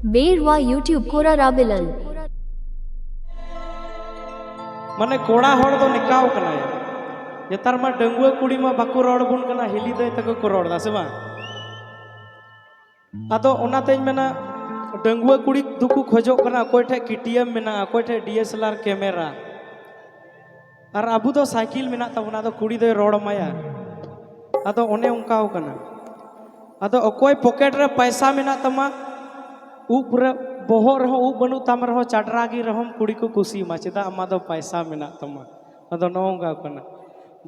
बेरवा YouTube कोरा राबिलल माने कोड़ा हड़ दो निकाव कना है नेतार मा डंगुआ कुड़ी मा बाको रोड बुन कना हिली दे तक को रोड दा से बा आदो ओनाते मेना डंगुआ कुड़ी दुकु खोजो कना कोई ठे केटीएम मेना कोई ठे डीएसएलआर कैमरा और अबू दो साइकिल मेना तबना दो कुड़ी दे रोड माया आदो ओने उनकाव कना आदो अकोय पॉकेट रे पैसा मेना तमा ऊपर बोहो रहो ऊ बनु तम रहो चाटरागी रहम कुड़ी को कुसी मा चेदा अमा दो पैसा मेना तमा आदो नोंगा कना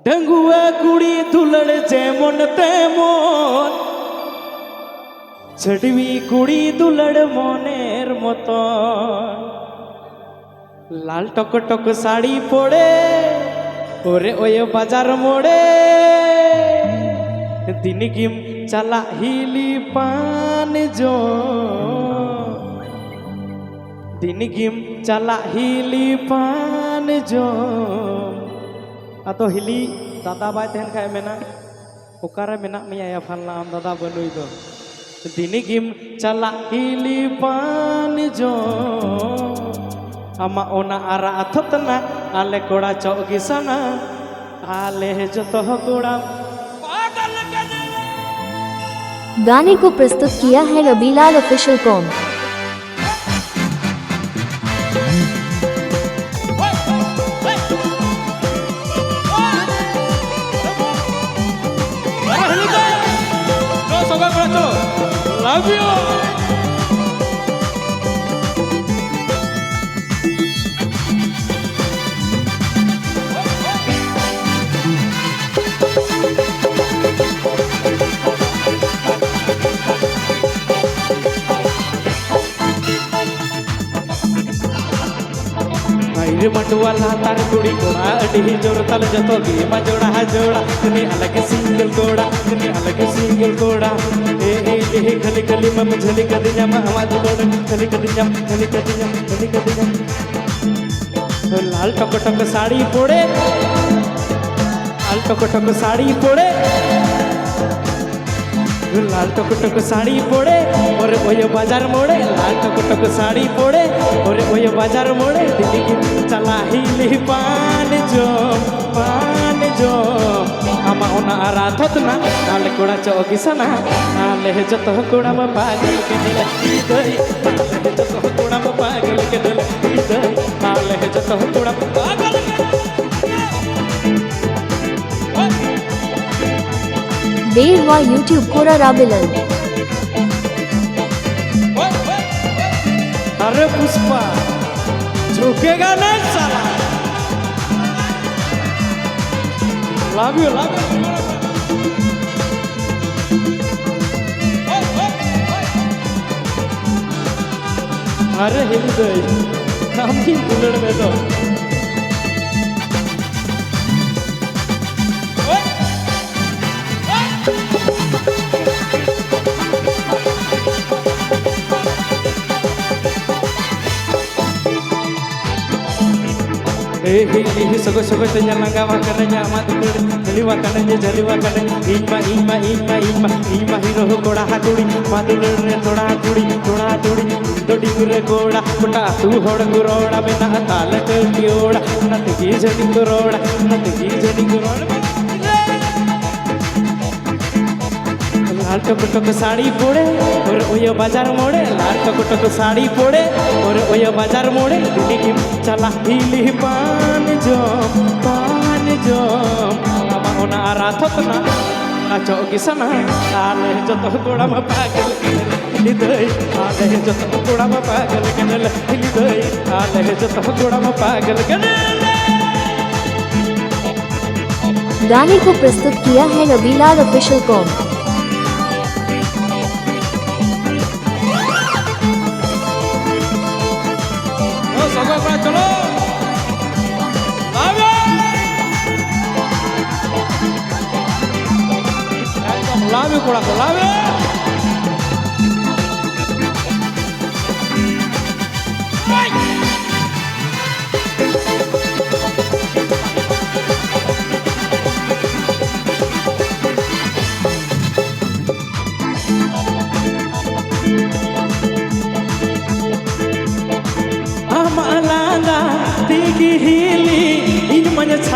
डंगुआ कुड़ी दुलड़ जेमन तेमन छड़वी कुड़ी दुलड़ मोनेर मतन लाल टक टक साड़ी पड़े ओरे ओय बाजार मोड़े दिनगिम चला हिली पान जो दिनगिम चला हिली पान जो आतो हिली दादा बाय तहन खाय मेना ओकारे मेना मिया या फलना आम दादा बनुई दो दिनगिम चला हिली पान जो आमा ओना आरा अथतना आले कोड़ा चौगी सना आले जतो कोड़ा गाने को प्रस्तुत किया है रबीलाल ऑफिशियल कॉम। Love you. रे मटवाला तार कुड़ी कोड़ा अड़ी जोर तल जतो गे मा जोड़ा जोड़ा तने अलग सिंगल कोड़ा तने अलग सिंगल कोड़ा ए खली खली मम झली कद जम आवाज कोड़ खली कद जम खली कद जम खली कद जम लाल टक टक साड़ी पोड़े लाल टक टक साड़ी पोड़े लाल टक टक साड़ी पोड़े और ओय बाजार मोड़े लाल टक टक साड़ी पोड़े और ओय बाजार मोड़े दिल्ली की चला हिली पान जो आमा ओना आराधत ना आले कोड़ा चौकी सना आले जतो कोड़ा में पागल के दिल दई आले जतो कोड़ा में पागल के दिल दई आले जतो कोड़ा में पागल बेरवा यूट्यूब कोरा राबिलल। अरे पुष्पा झुकेगा नहीं साला। Love you love you. अरे हिल गई हम की बुलेट में तो सगो सगो तnya langga makannya amat jeliwa kananya ima hiro koda hakuri madulur re toda turi dodi gure koda puta tu hod guroda bena tal kyoda nat ki jadi guroda लाल टक टक साड़ी पोड़े और ओय बाजार मोड़े लाल टक टक साड़ी पोड़े और ओय बाजार मोड़े दिल्ली की चला हिली पान जो आमा ओना आराधत ना नाचो किसना आले जतो कोड़ा में पागल हिली दई आले जतो कोड़ा में पागल के हिली दई आले जतो कोड़ा में पागल के गाने को प्रस्तुत किया है रबीलाल ऑफिशियल कॉम। चलो लावे कोड़ा को लावे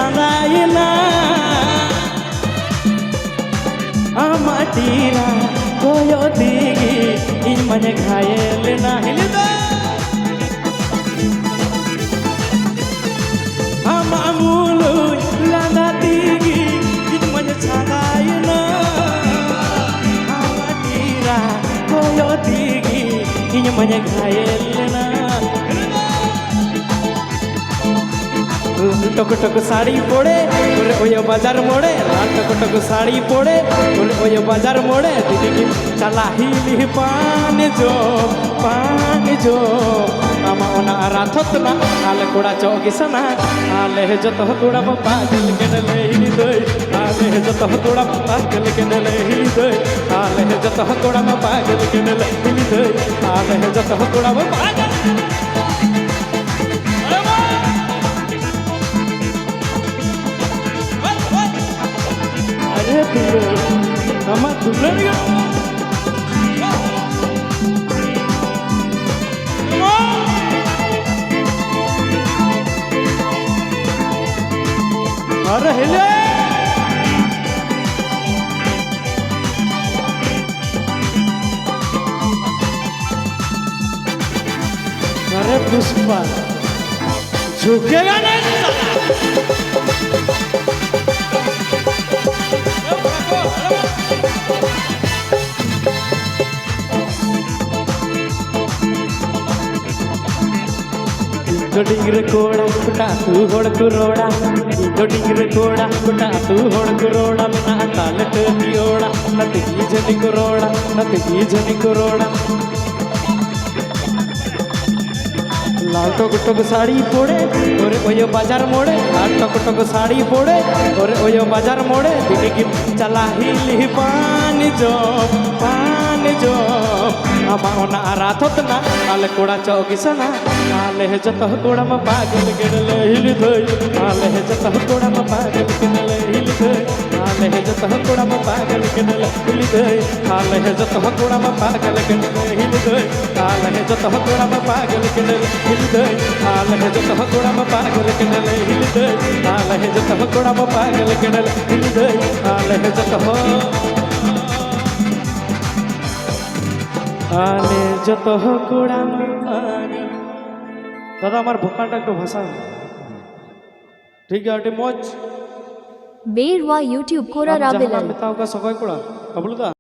छानायना आमाटीरा कोयो दिगी इन मने घायलना हिलिदा आमामुलु लाना दिगी इन मने छानायना आमाटीरा कोयो दिगी इन मने घायलना टक टक साड़ी पोड़े बोले ओयो बाजार मोड़े टक टक साड़ी पोड़े बोले ओयो बाजार मोड़े दीदी की चला हिली पान जो आमा ओना राथत ना आले कोड़ा चौगिसना आले जत कोड़ा पागल के ले हिली दई आले जत कोड़ा पागल के ले हिली दई आले जत कोड़ा पागल के ले हिली दई आले जत कोड़ा पागल Mama duluan ya. Ada hele. Ada Puspa. Jogega nahi. डिंगरे कोड़ा कुटा तू होड़ कुरोड़ा डिंगरे कोड़ा कुटा तू होड़ कुरोड़ा ना ताल टोड़ा नत की जनी कुरोड़ा नत की जनी कुरोड़ा लाल टक टक साड़ी पोड़े और ओयो बाजार मोड़े लाल टक टक साड़ी पोड़े और ओयो बाजार मोड़े दीदी की चला हिली पान जो आमा ओना राथत ना आले कोड़ा चौगिसना आले जत कोड़ा में पागल के ले हिली दई आले जत कोड़ा में पागल के ले हिली दई आले जत कोड़ा में पागल के ले हिली दई आले जत कोड़ा में पागल के ले हिली दई आले जत कोड़ा में पागल के ले हिली दई आले जत कोड़ा में पागल के ले हिली दई आले जत कोड़ा में पागल के ले हिली दई आले जत आले जत कोड़ा दादा আমার ভোকালটা একটু ভাষা ঠিক আছে মজ বেরওয়া ইউটিউব কোরা রাবেলাল মেতাও কা সবাই কোড়া কবলুদা